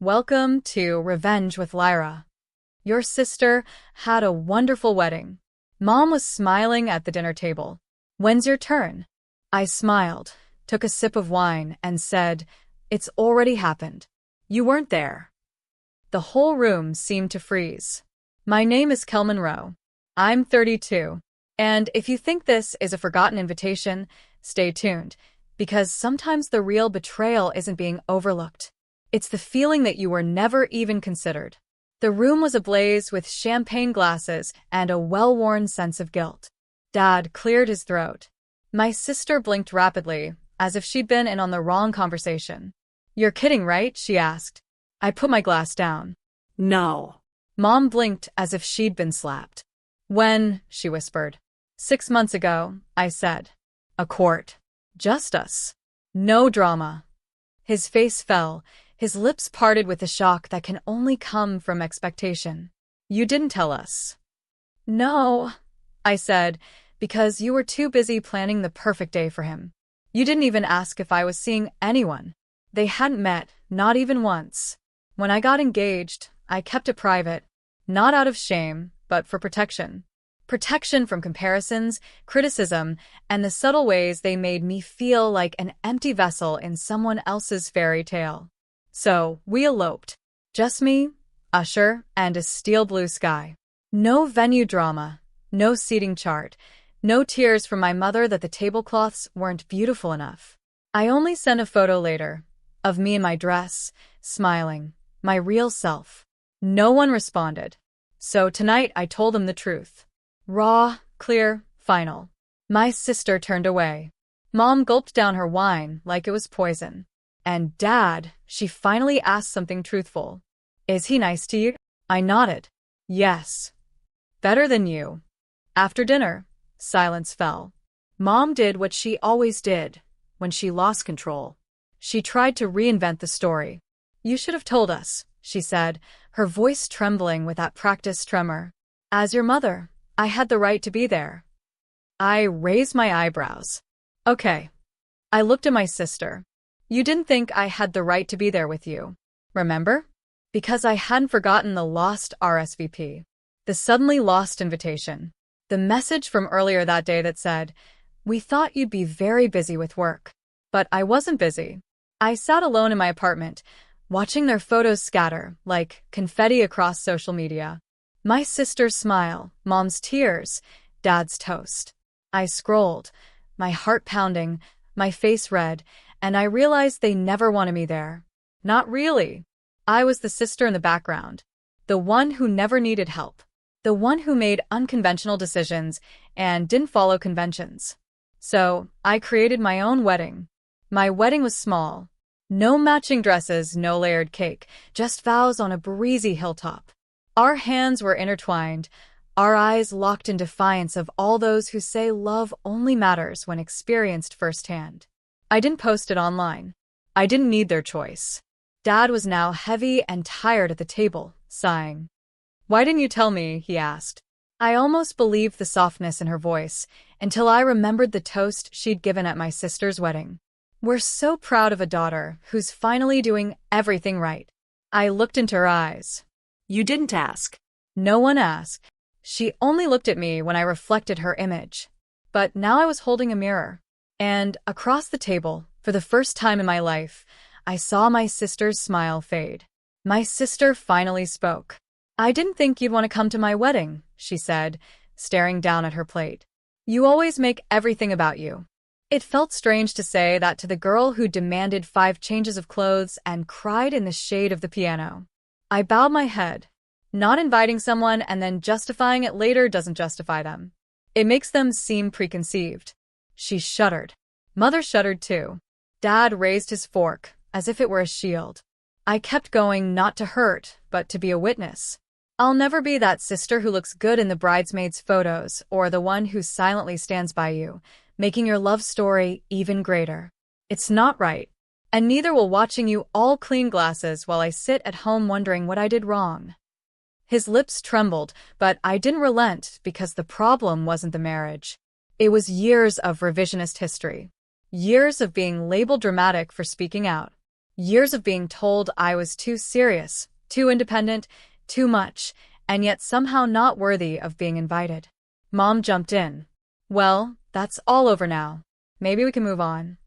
Welcome to Revenge with Lyra. Your sister had a wonderful wedding. Mom was smiling at the dinner table. When's your turn? I smiled, took a sip of wine, and said, It's already happened. You weren't there. The whole room seemed to freeze. My name is Kel Monroe. I'm 32. And if you think this is a forgotten invitation, stay tuned, because sometimes the real betrayal isn't being overlooked. It's the feeling that you were never even considered. The room was ablaze with champagne glasses and a well-worn sense of guilt. Dad cleared his throat. My sister blinked rapidly, as if she'd been in on the wrong conversation. You're kidding, right? She asked. I put my glass down. No. Mom blinked as if she'd been slapped. When? She whispered. 6 months ago, I said. A court. Just us. No drama. His face fell, his lips parted with the shock that can only come from expectation. You didn't tell us. No, I said, because you were too busy planning the perfect day for him. You didn't even ask if I was seeing anyone. They hadn't met, not even once. When I got engaged, I kept it private, not out of shame, but for protection. Protection from comparisons, criticism, and the subtle ways they made me feel like an empty vessel in someone else's fairy tale. So, we eloped. Just me, Usher, and a steel blue sky. No venue drama, no seating chart, no tears from my mother that the tablecloths weren't beautiful enough. I only sent a photo later, of me in my dress, smiling, my real self. No one responded. So tonight I told them the truth. Raw, clear, final. My sister turned away. Mom gulped down her wine like it was poison. And Dad, she finally asked something truthful. Is he nice to you? I nodded. Yes. Better than you. After dinner, silence fell. Mom did what she always did when she lost control. She tried to reinvent the story. You should have told us, she said, her voice trembling with that practiced tremor. As your mother, I had the right to be there. I raised my eyebrows. Okay. I looked at my sister. You didn't think I had the right to be there with you, remember? Because I hadn't forgotten the lost RSVP, the suddenly lost invitation, the message from earlier that day that said, We thought you'd be very busy with work. But I wasn't busy. I sat alone in my apartment, watching their photos scatter like confetti across social media. My sister's smile, Mom's tears, Dad's toast. I scrolled, my heart pounding, my face red, and I realized they never wanted me there. Not really. I was the sister in the background, the one who never needed help, the one who made unconventional decisions and didn't follow conventions. So, I created my own wedding. My wedding was small. No matching dresses, no layered cake, just vows on a breezy hilltop. Our hands were intertwined, our eyes locked in defiance of all those who say love only matters when experienced firsthand. I didn't post it online. I didn't need their choice. Dad was now heavy and tired at the table, sighing. Why didn't you tell me? He asked. I almost believed the softness in her voice, until I remembered the toast she'd given at my sister's wedding. We're so proud of a daughter who's finally doing everything right. I looked into her eyes. You didn't ask. No one asked. She only looked at me when I reflected her image. But now I was holding a mirror. And across the table, for the first time in my life, I saw my sister's smile fade. My sister finally spoke. I didn't think you'd want to come to my wedding, she said, staring down at her plate. You always make everything about you. It felt strange to say that to the girl who demanded 5 changes of clothes and cried in the shade of the piano. I bowed my head. Not inviting someone and then justifying it later doesn't justify them. It makes them seem preconceived. She shuddered. Mother shuddered too. Dad raised his fork, as if it were a shield. I kept going, not to hurt, but to be a witness. I'll never be that sister who looks good in the bridesmaids' photos or the one who silently stands by you, making your love story even greater. It's not right. And neither will watching you all clean glasses while I sit at home wondering what I did wrong. His lips trembled, but I didn't relent because the problem wasn't the marriage. It was years of revisionist history. Years of being labeled dramatic for speaking out. Years of being told I was too serious, too independent, too much, and yet somehow not worthy of being invited. Mom jumped in. Well, that's all over now. Maybe we can move on.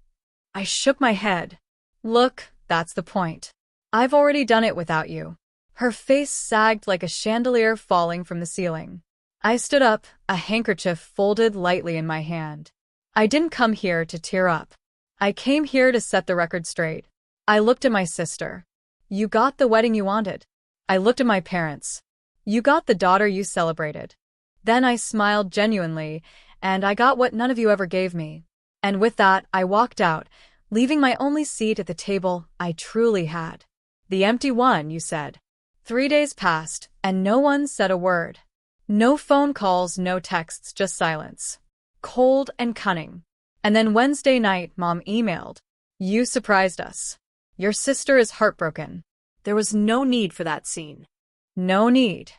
I shook my head. Look, that's the point. I've already done it without you. Her face sagged like a chandelier falling from the ceiling. I stood up, a handkerchief folded lightly in my hand. I didn't come here to tear up. I came here to set the record straight. I looked at my sister. You got the wedding you wanted. I looked at my parents. You got the daughter you celebrated. Then I smiled genuinely, and I got what none of you ever gave me. And with that, I walked out, leaving my only seat at the table I truly had. The empty one, you said. 3 days passed, and no one said a word. No phone calls, no texts, just silence. Cold and cunning. And then Wednesday night, Mom emailed. You surprised us. Your sister is heartbroken. There was no need for that scene. No need.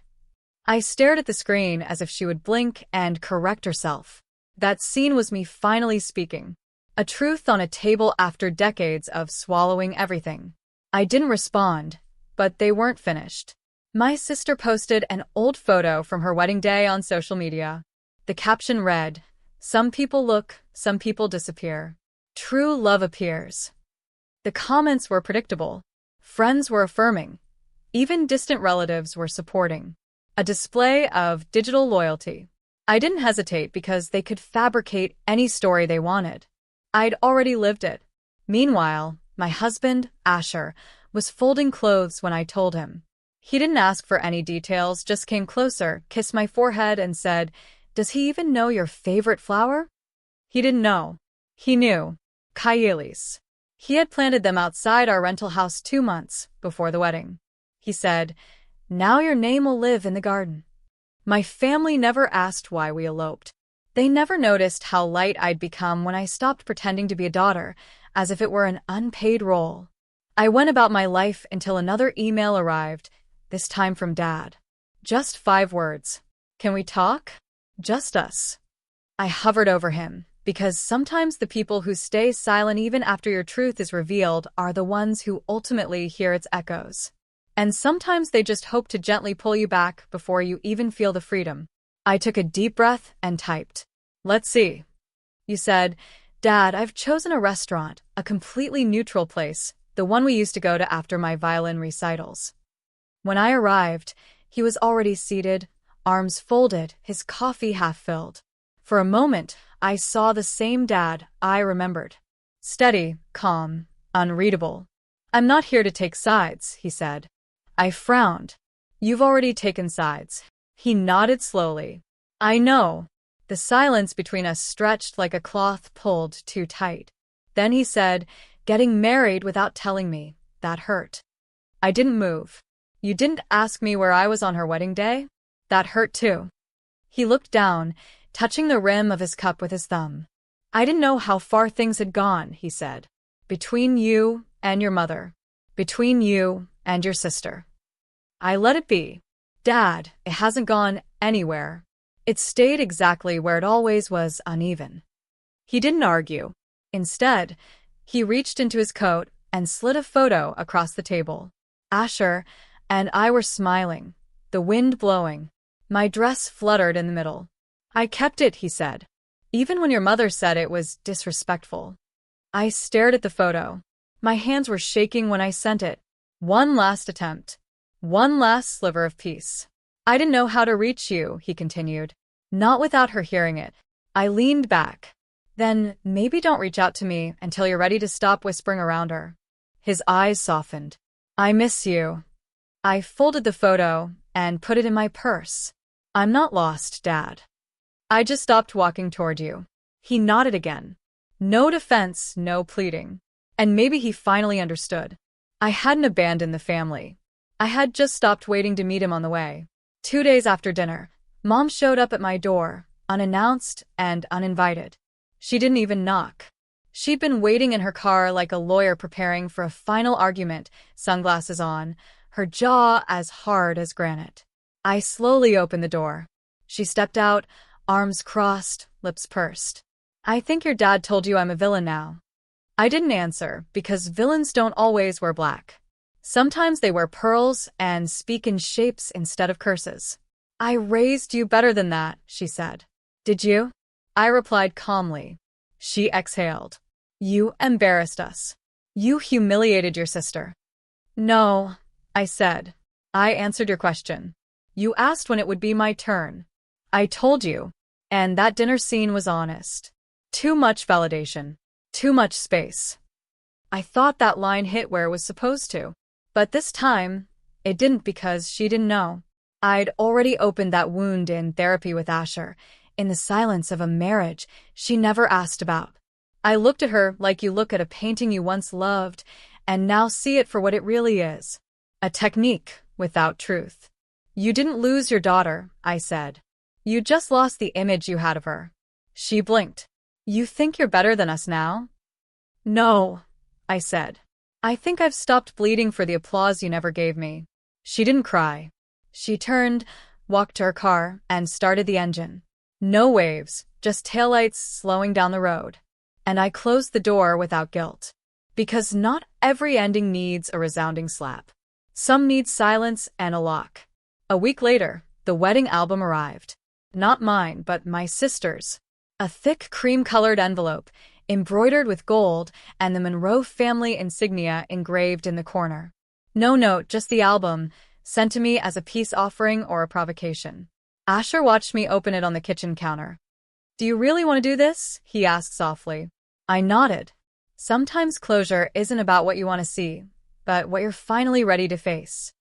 I stared at the screen as if she would blink and correct herself. That scene was me finally speaking. A truth on a table after decades of swallowing everything. I didn't respond, but they weren't finished. My sister posted an old photo from her wedding day on social media. The caption read, "Some people look, some people disappear. True love appears." The comments were predictable. Friends were affirming. Even distant relatives were supporting. A display of digital loyalty. I didn't hesitate because they could fabricate any story they wanted. I'd already lived it. Meanwhile, my husband, Asher, was folding clothes when I told him. He didn't ask for any details, just came closer, kissed my forehead, and said, "Does he even know your favorite flower?" He didn't know. He knew. Cayelis. He had planted them outside our rental house 2 months before the wedding. He said, "Now your name will live in the garden." My family never asked why we eloped. They never noticed how light I'd become when I stopped pretending to be a daughter, as if it were an unpaid role. I went about my life until another email arrived, this time from Dad. Just 5 words. "Can we talk?" Just us. I hovered over him, because sometimes the people who stay silent even after your truth is revealed are the ones who ultimately hear its echoes. And sometimes they just hope to gently pull you back before you even feel the freedom. I took a deep breath and typed. "Let's see." You said, "Dad, I've chosen a restaurant, a completely neutral place, the one we used to go to after my violin recitals." When I arrived, he was already seated, arms folded, his coffee half-filled. For a moment, I saw the same Dad I remembered. Steady, calm, unreadable. "I'm not here to take sides," he said. I frowned. "You've already taken sides." He nodded slowly. "I know." The silence between us stretched like a cloth pulled too tight. Then he said, "Getting married without telling me, that hurt." I didn't move. "You didn't ask me where I was on her wedding day?" That hurt too. He looked down, touching the rim of his cup with his thumb. "I didn't know how far things had gone," he said. "Between you and your mother. Between you and your sister." I let it be. "Dad, it hasn't gone anywhere. It stayed exactly where it always was, uneven." He didn't argue. Instead, he reached into his coat and slid a photo across the table. Asher and I were smiling, the wind blowing. My dress fluttered in the middle. "I kept it," he said. "Even when your mother said it was disrespectful." I stared at the photo. My hands were shaking when I sent it. One last attempt. One last sliver of peace. "I didn't know how to reach you," he continued. Not without her hearing it. I leaned back. "Then maybe don't reach out to me until you're ready to stop whispering around her." His eyes softened. "I miss you." I folded the photo and put it in my purse. "I'm not lost, Dad. I just stopped walking toward you." He nodded again. No defense, no pleading. And maybe he finally understood. I hadn't abandoned the family. I had just stopped waiting to meet him on the way. 2 days after dinner, Mom showed up at my door, unannounced and uninvited. She didn't even knock. She'd been waiting in her car like a lawyer preparing for a final argument, sunglasses on, her jaw as hard as granite. I slowly opened the door. She stepped out, arms crossed, lips pursed. "I think your dad told you I'm a villain now." I didn't answer because villains don't always wear black. Sometimes they wear pearls and speak in shapes instead of curses. I raised you better than that, she said. Did you? I replied calmly. She exhaled. You embarrassed us. You humiliated your sister. No, I said. I answered your question. You asked when it would be my turn. I told you. And that dinner scene was honest. Too much validation. Too much space. I thought that line hit where it was supposed to. But this time, it didn't because she didn't know. I'd already opened that wound in therapy with Asher, in the silence of a marriage she never asked about. I looked at her like you look at a painting you once loved, and now see it for what it really is. A technique without truth. You didn't lose your daughter, I said. You just lost the image you had of her. She blinked. You think you're better than us now? No, I said. I think I've stopped bleeding for the applause you never gave me. She didn't cry. She turned, walked to her car, and started the engine. No waves, just taillights slowing down the road. And I closed the door without guilt. Because not every ending needs a resounding slap. Some need silence and a lock. A week later, the wedding album arrived. Not mine, but my sister's. A thick cream-colored envelope, embroidered with gold, and the Monroe family insignia engraved in the corner. No note, just the album, sent to me as a peace offering or a provocation. Asher watched me open it on the kitchen counter. Do you really want to do this? He asked softly. I nodded. Sometimes closure isn't about what you want to see, but what you're finally ready to face.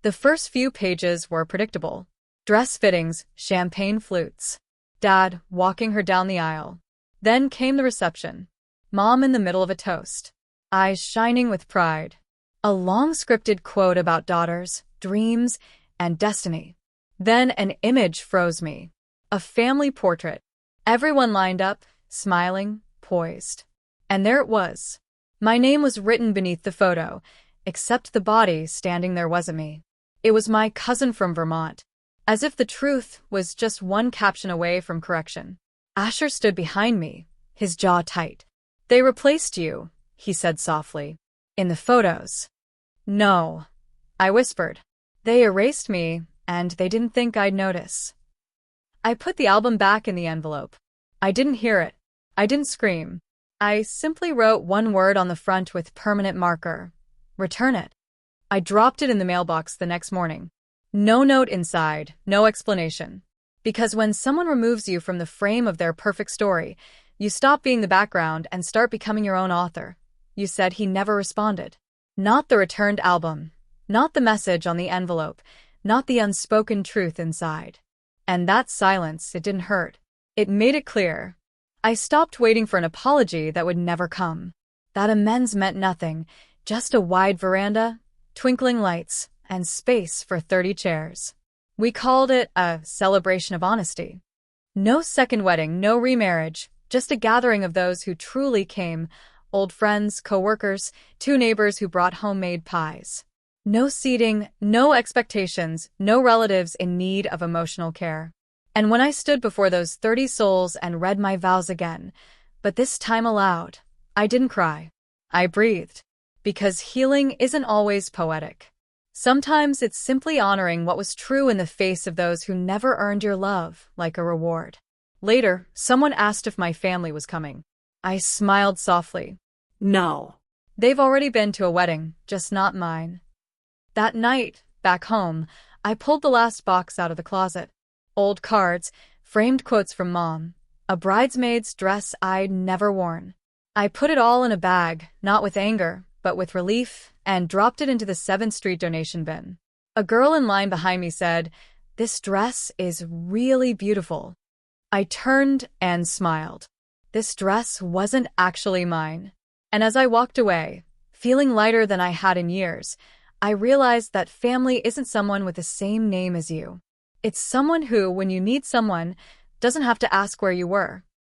The first few pages were predictable. Dress fittings, champagne flutes. Dad walking her down the aisle. Then came the reception. Mom in the middle of a toast. Eyes shining with pride. A long scripted quote about daughters, dreams, and destiny. Then an image froze me. A family portrait. Everyone lined up, smiling, poised. And there it was. My name was written beneath the photo, except the body standing there wasn't me. It was my cousin from Vermont. As if the truth was just one caption away from correction. Asher stood behind me, his jaw tight. They replaced you, he said softly. In the photos. No, I whispered. They erased me, and they didn't think I'd notice. I put the album back in the envelope. I didn't hear it. I didn't scream. I simply wrote one word on the front with permanent marker. Return it. I dropped it in the mailbox the next morning. No note inside, no explanation. Because when someone removes you from the frame of their perfect story, you stop being the background and start becoming your own author. You said he never responded. Not the returned album. Not the message on the envelope. Not the unspoken truth inside. And that silence, it didn't hurt. It made it clear. I stopped waiting for an apology that would never come. That amends meant nothing, just a wide veranda, twinkling lights, and space for 30 chairs. We called it a celebration of honesty. No second wedding, no remarriage, just a gathering of those who truly came, old friends, co-workers, 2 neighbors who brought homemade pies. No seating, no expectations, no relatives in need of emotional care. And when I stood before those 30 souls and read my vows again, but this time aloud, I didn't cry. I breathed. Because healing isn't always poetic. Sometimes it's simply honoring what was true in the face of those who never earned your love, like a reward. Later, someone asked if my family was coming. I smiled softly. No. They've already been to a wedding, just not mine. That night, back home, I pulled the last box out of the closet. Old cards, framed quotes from Mom, a bridesmaid's dress I'd never worn. I put it all in a bag, not with anger, but with relief, and dropped it into the 7th Street donation bin. A girl in line behind me said, "This dress is really beautiful." I turned and smiled. This dress wasn't actually mine. And as I walked away, feeling lighter than I had in years, I realized that family isn't someone with the same name as you. It's someone who, when you need someone, doesn't have to ask where you were.